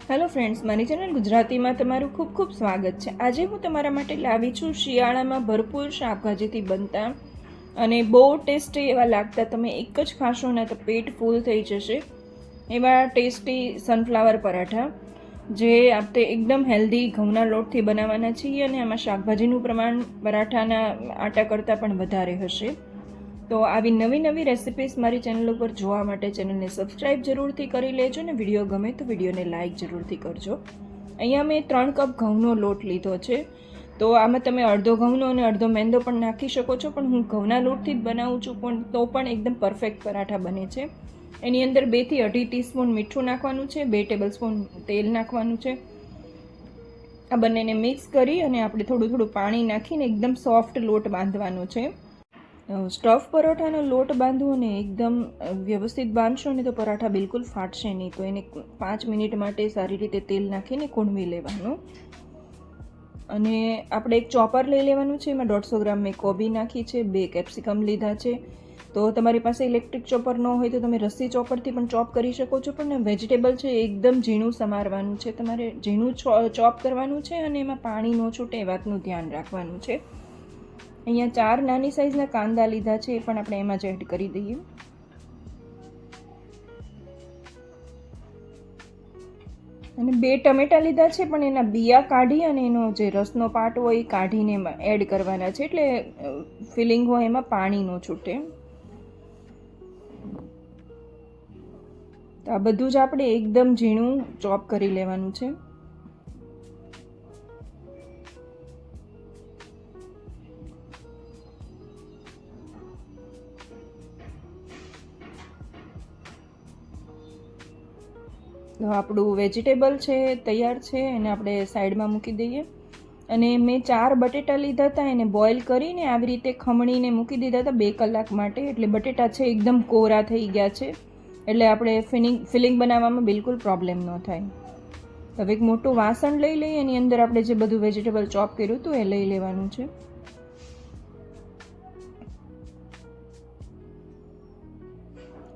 Hello friends, મારી channel ગુજરાતીમાં તમારું ખૂબ ખૂબ સ્વાગત છે। આજે હું તમારા માટે લાવી છું શિયાળામાં ભરપૂર શાકભાજીથી બનતા અને બહુ ટેસ્ટી એવા લાગતા, તમે એક જ ખાશો ને તો પેટ ફૂલ થઈ જશે એવા ટેસ્ટી સનફ્લાવર પરાઠા, જે આપણે એકદમ હેલ્ધી ઘઉંના લોટથી બનાવવાના છીએ અને આમાં શાકભાજીનું પ્રમાણ પરાઠાના આટા કરતાં પણ વધારે હશે। તો આવી નવી નવી રેસિપીઝ મારી ચેનલ ઉપર જોવા માટે ચેનલને સબસ્ક્રાઈબ જરૂરથી કરી લેજો ને વિડીયો ગમે તો વિડીયોને લાઇક જરૂરથી કરજો। અહીંયા મેં 3 કપ ઘઉંનો લોટ લીધો છે, તો આમાં તમે અડધો ઘઉંનો અને અડધો મેંદો પણ નાખી શકો છો, પણ હું ઘઉંના લોટથી જ બનાવું છું તો પણ એકદમ પરફેક્ટ પરાઠા બને છે। એની અંદર 2 થી 2.5 ટીસ્પૂન મીઠું નાખવાનું છે, 2 ટેબલસ્પૂન તેલ નાખવાનું છે। આ બંનેને મિક્સ કરી અને આપણે થોડું થોડું પાણી નાખીને એકદમ સોફ્ટ લોટ બાંધવાનો છે। સ્ટફ પરોઠાનો લોટ બાંધવો ને એકદમ વ્યવસ્થિત બાંધશો ને તો પરાઠા બિલકુલ ફાટશે નહીં, તો એને 5 મિનિટ માટે સારી રીતે તેલ નાખીને કૂણવી લેવાનું। અને આપણે એક ચોપર લઈ લેવાનું છે, એમાં 150 ગ્રામ મેં કોબી નાખી છે, 2 કેપ્સિકમ લીધા છે। તો તમારી પાસે ઇલેક્ટ્રિક ચોપર ન હોય તો તમે રસ્સી ચોપરથી પણ ચોપ કરી શકો છો, પણ વેજીટેબલ છે એકદમ ઝીણું સમારવાનું છે, તમારે ઝીણું ચોપ કરવાનું છે અને એમાં પાણી ન છૂટે એ વાતનું ધ્યાન રાખવાનું છે। અહીંયા 4 નાની સાઈઝના કાંદા લીધા છે, એ પણ આપણે એમાં જ એડ કરી દઈએ। અને 2 ટમેટા લીધા છે, પણ એના બિયા કાઢી અને એનો જે રસનો પાર્ટ હોય એ કાઢીને એમાં એડ કરવાના છે, એટલે ફિલિંગ હોય એમાં પાણી ન છૂટે। તો આ બધું જ આપણે એકદમ ઝીણું ચોપ કરી લેવાનું છે। તો આપણું વેજીટેબલ છે તૈયાર છે, એને આપણે સાઈડમાં મૂકી દઈએ। અને મેં 4 બટેટા લીધા હતા, એને બોઇલ કરીને આવી રીતે ખમણીને મૂકી દીધા હતા 2 કલાક માટે, એટલે બટેટા છે એકદમ કોરા થઈ ગયા છે, એટલે આપણે ફિલિંગ બનાવવામાં બિલકુલ પ્રોબ્લેમ ન થાય। હવે એક મોટું વાસણ લઈ લઈએ, એની અંદર આપણે જે બધું વેજીટેબલ ચોપ કર્યું હતું એ લઈ લેવાનું છે।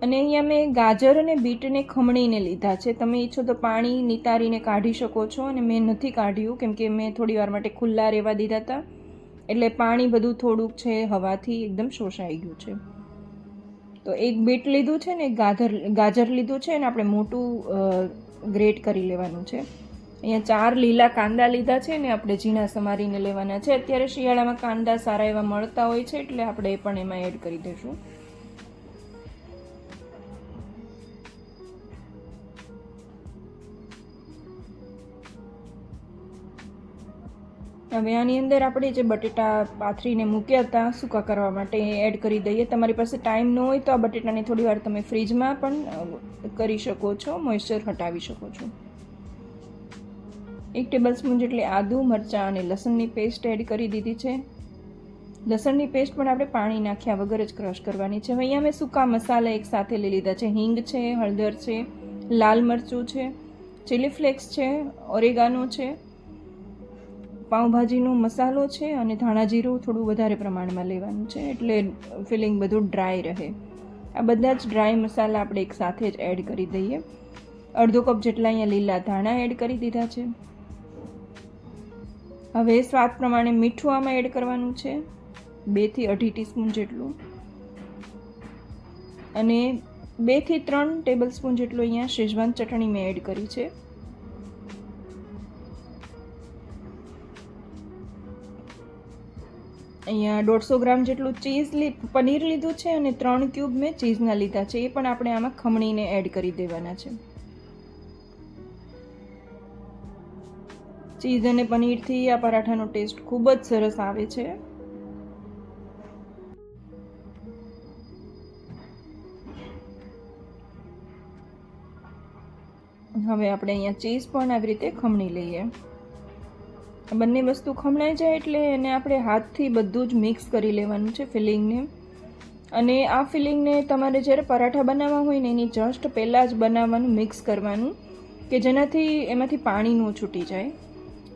અને અહીંયા મેં ગાજર અને બીટને ખમણીને લીધા છે, તમે ઈચ્છો તો પાણી નિતારીને કાઢી શકો છો, અને મેં નથી કાઢ્યું કેમ કે મેં થોડી વાર માટે ખુલ્લા રહેવા દીધા હતા, એટલે પાણી બધું થોડુંક છે હવાથી એકદમ શોષાઈ ગયું છે। તો એક બીટ લીધું છે ને એક ગાજર લીધું છે, અને આપણે મોટું ગ્રેટ કરી લેવાનું છે। અહીંયા 4 લીલા કાંદા લીધા છે ને આપણે ઝીણા સમારીને લેવાના છે। અત્યારે શિયાળામાં કાંદા સારા એવા મળતા હોય છે, એટલે આપણે એ પણ એમાં એડ કરી દઈશું। હવે આની અંદર આપણે જે બટેટા પાથરીને મૂક્યા હતા સૂકા કરવા માટે એ એડ કરી દઈએ। તમારી પાસે ટાઈમ ન હોય તો આ બટેટાને થોડી વાર તમે ફ્રીજમાં પણ કરી શકો છો, મોઇશ્ચર હટાવી શકો છો। 1 ટેબલસ્પૂન જેટલી આદુ, મરચાં અને લસણની પેસ્ટ એડ કરી દીધી છે। લસણની પેસ્ટ પણ આપણે પાણી નાખ્યા વગર જ ક્રશ કરવાની છે। હવે અહીંયા મેં સૂકા મસાલા એક સાથે લઈ લીધા છે, હિંગ છે, હળદર છે, લાલ મરચું છે, ચીલી ફ્લેક્સ છે, ઓરેગાનો છે, પાઉંભાજીનો મસાલો છે, અને ધાણા જીરું થોડું વધારે પ્રમાણમાં લેવાનું છે, એટલે ફિલિંગ બધું ડ્રાય રહે। આ બધા જ ડ્રાય મસાલા આપણે એક સાથે જ એડ કરી દઈએ। અડધો કપ જેટલા અહીંયા લીલા ધાણા એડ કરી દીધા છે। હવે સ્વાદ પ્રમાણે મીઠું આમાં એડ કરવાનું છે, 2 થી 2.5 ટીસ્પૂન જેટલું, અને 2 થી 3 ટેબલસ્પૂન જેટલું અહીંયા શેઝવાન ચટણી મેં એડ કરી છે। અહીંયા 150 ગ્રામ જેટલું પનીર લીધું છે, અને 3 ક્યુબ મેં ચીઝના લીધા છે, એ પણ આપણે આમાં ખમણીને એડ કરી દેવાના છે। ચીઝ અને પનીરથી આ પરાઠાનો ટેસ્ટ ખૂબ જ સરસ આવે છે। હવે આપણે અહીંયા ચીઝ પણ આવી રીતે ખમણી લઈએ। બંને વસ્તુ ખમણાઈ જાય એટલે એને આપણે હાથથી બધું જ મિક્સ કરી લેવાનું છે ફિલિંગને। અને આ ફિલિંગને તમારે જ્યારે પરાઠા બનાવવા હોય ને એની જસ્ટ પહેલાં જ બનાવવાનું, મિક્સ કરવાનું, કે જેનાથી એમાંથી પાણી ન છૂટી જાય।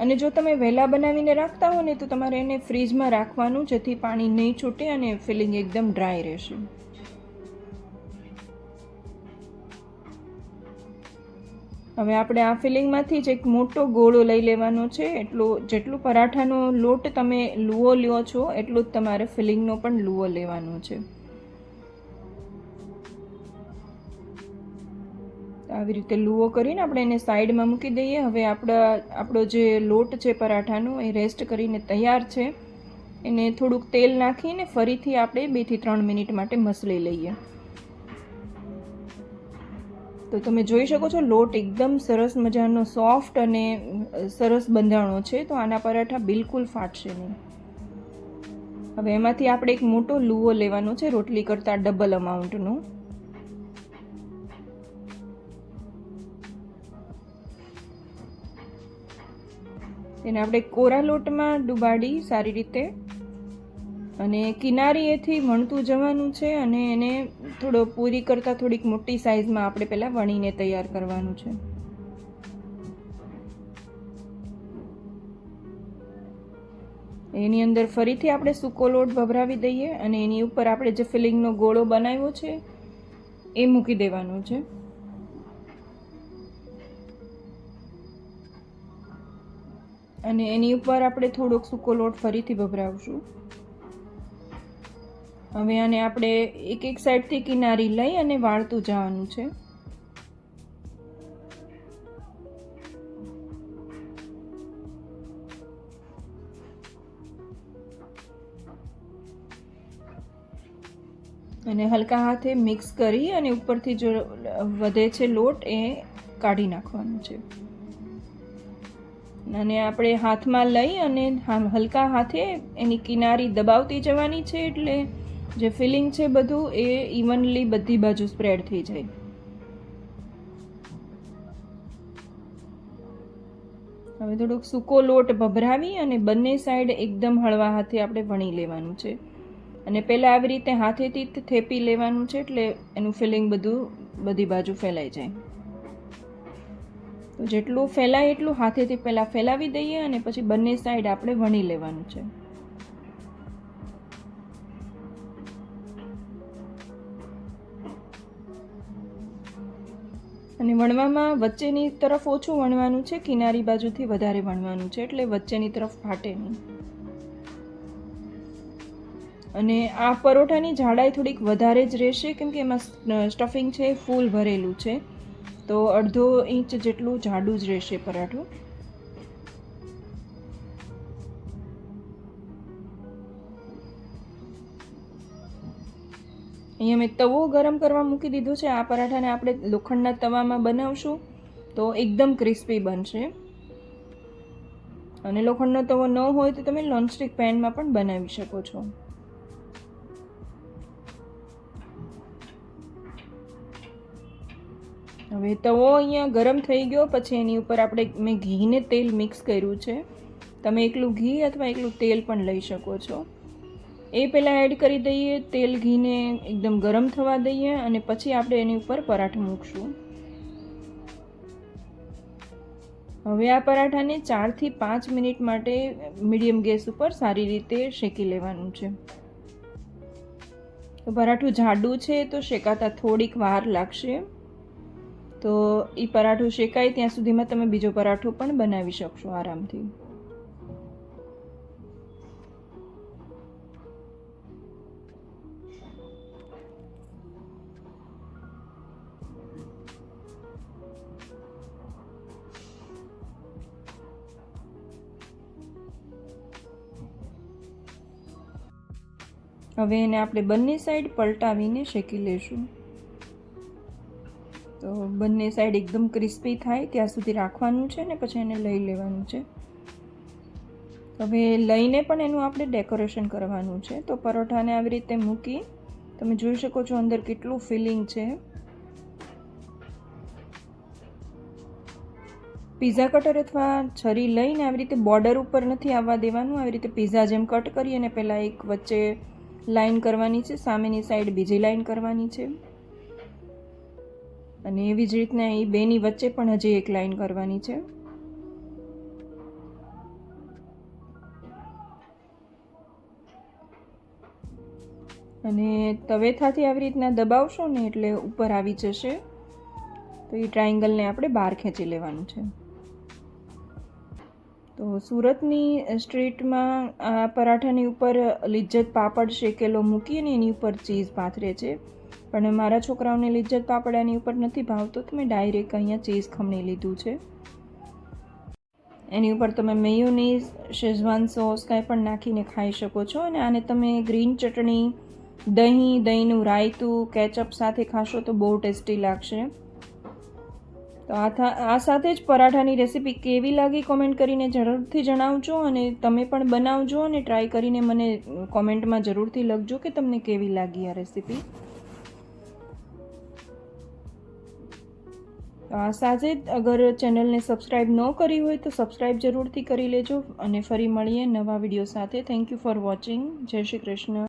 અને જો તમે વહેલા બનાવીને રાખતા હો ને તો તમારે એને ફ્રીજમાં રાખવાનું, જેથી પાણી નહીં છૂટે અને ફિલિંગ એકદમ ડ્રાય રહેશે। હવે આપણે આ ફિલિંગમાંથી જ એક મોટો ગોળો લઈ લેવાનો છે. જેટલું પરાઠાનો લોટ તમે લુઓ લ્યો છો એટલું જ તમારે ફિલિંગનો પણ લુઓ લેવાનો છે. આવી રીતે લુઓ કરીને આપણે એને સાઈડમાં મૂકી દઈએ. હવે આપણો જે લોટ છે પરાઠાનો એ રેસ્ટ કરીને તૈયાર છે. એને થોડુંક તેલ નાખીને ફરીથી આપણે 2 થી 3 મિનિટ માટે મસળી લઈએ. તો તમે જોઈ શકો છો લોટ એકદમ સરસ મજાનો સોફ્ટ અને સરસ બંધાણો છે. તો આના પરાઠા બિલકુલ ફાટશે નહીં. હવે એમાંથી આપણે એક મોટો લુઓ લેવાનો છે, રોટલી કરતાં ડબલ અમાઉન્ટનો. એને આપણે કોરા લોટમાં ડુબાડી સારી રીતે અને કિનારીએથી વણતું જવાનું છે અને એને થોડો પૂરી કરતાં થોડીક મોટી સાઈઝમાં આપણે પહેલાં વણીને તૈયાર કરવાનું છે. એની અંદર ફરીથી આપણે સૂકો લોટ ભભરાવી દઈએ અને એની ઉપર આપણે જે ફિલિંગનો ગોળો બનાવ્યો છે એ મૂકી દેવાનો છે. અને એની ઉપર આપણે થોડોક સૂકો લોટ ફરીથી ભભરાવશું. હવે આને આપણે એક સાઈડથી કિનારી લઈ અને વાળતું જવાનું છે. અને હલકા હાથે મિક્સ કરી અને ઉપરથી જો વધે છે લોટ એ કાઢી નાખવાનું છે. અને આપણે હાથમાં લઈ અને હલકા હાથે એની કિનારી દબાવતી જવાની છે, એટલે જે ફિલિંગ છે બધું એ ઇવનલી બધી બાજુ સ્પ્રેડ થઈ જાય. હવે થોડોક સૂકો લોટ ભભરાવી અને બંને સાઈડ એકદમ હળવા હાથે આપણે વણી લેવાનું છે. અને પહેલાં આવી રીતે હાથેથી થેપી લેવાનું છે, એટલે એનું ફિલિંગ બધી બાજુ ફેલાઈ જાય. તો જેટલું ફેલાય એટલું હાથેથી પહેલાં ફેલાવી દઈએ અને પછી બંને સાઈડ આપણે વણી લેવાનું છે. અને વણવામાં વચ્ચેની તરફ ઓછું વણવાનું છે, કિનારી બાજુથી વધારે વણવાનું છે, એટલે વચ્ચેની તરફ ફાટે નહીં. અને આ પરોઠાની જાડાઈ થોડીક વધારે જ રહેશે, કેમ કે એમાં સ્ટફિંગ છે ફૂલ ભરેલું છે. તો 1/2 ઇંચ જેટલું જાડું જ રહેશે પરાઠું. અહીંયા મેં તવો ગરમ કરવા મૂકી દીધો છે. આ પરાઠાને આપણે લોખંડના તવામાં બનાવશું તો એકદમ ક્રિસ્પી બનશે. અને લોખંડનો તવો ન હોય તો તમે નોનસ્ટિક પેનમાં પણ બનાવી શકો છો. હવે તવો અહીંયા ગરમ થઈ ગયો. પછી એની ઉપર મેં ઘીને તેલ મિક્સ કર્યું છે. તમે એકલું ઘી અથવા એકલું તેલ પણ લઈ શકો છો. એ પહેલાં એડ કરી દઈએ. તેલ ઘીને એકદમ ગરમ થવા દઈએ અને પછી આપણે એની ઉપર પરાઠું મૂકશું. હવે આ પરાઠાને 4 થી 5 મિનિટ માટે મીડિયમ ગેસ ઉપર સારી રીતે શેકી લેવાનું છે. તો પરાઠું જાડું છે તો શેકાતા થોડીક વાર લાગશે. તો એ પરાઠું શેકાય ત્યાં સુધીમાં તમે બીજો પરાઠો પણ બનાવી શકશો આરામથી. હવે એને આપણે બંને સાઈડ પલટાવીને શેકી લઈશું. તો બંને સાઈડ એકદમ ક્રિસ્પી થાય ત્યાં સુધી રાખવાનું છે ને પછી એને લઈ લેવાનું છે. હવે લઈને પણ એનું આપણે ડેકોરેશન કરવાનું છે. તો પરોઠાને આવી રીતે મૂકી તમે જોઈ શકો છો અંદર કેટલું ફિલિંગ છે. પિઝા કટર અથવા છરી લઈને આવી રીતે બોર્ડર ઉપર નથી આવવા દેવાનું. આવી રીતે પિઝા જેમ કટ કરી અને પહેલાં એક વચ્ચે લાઈન કરવાની છે, સામેની સાઈડ બીજી લાઈન કરવાની છે, અને એવી જ રીતના એ બેની વચ્ચે પણ હજી એક લાઈન કરવાની છે. અને તવેથાથી આવી રીતના દબાવશો ને એટલે ઉપર આવી જશે. તો એ ટ્રાયેંગલને આપણે બહાર ખેંચી લેવાનું છે. તો સુરતની સ્ટ્રીટમાં આ પરાઠાની ઉપર લિજ્જત પાપડ શેકેલો મૂકીને એની ઉપર ચીઝ પાથરે છે, પણ મારા છોકરાઓને લિજ્જત પાપડ આની ઉપર નથી ભાવતો, તો મેં ડાયરેક્ટ અહીંયા ચીઝ ખમણી લીધું છે. એની ઉપર તમે મેયોનીઝ, શેઝવાન સોસ કાંઈ પણ નાખીને ખાઈ શકો છો. અને આને તમે ગ્રીન ચટણી, દહીંનું રાયતું, કેચઅપ સાથે ખાશો તો બહુ ટેસ્ટી લાગશે. તો આ સાથે જ પરાઠાની રેસીપી કેવી લાગી કોમેન્ટ કરીને જરૂરથી જણાવજો, અને તમે પણ બનાવજો અને ટ્રાય કરીને મને કોમેન્ટમાં જરૂરથી લખજો કે તમને કેવી લાગી આ રેસીપી. તો આ સાથે જ અગર ચેનલને સબસ્ક્રાઈબ ન કરી હોય તો સબસ્ક્રાઈબ જરૂરથી કરી લેજો, અને ફરી મળીએ નવા વિડીયો સાથે. Thank you for watching. જય શ્રી કૃષ્ણ.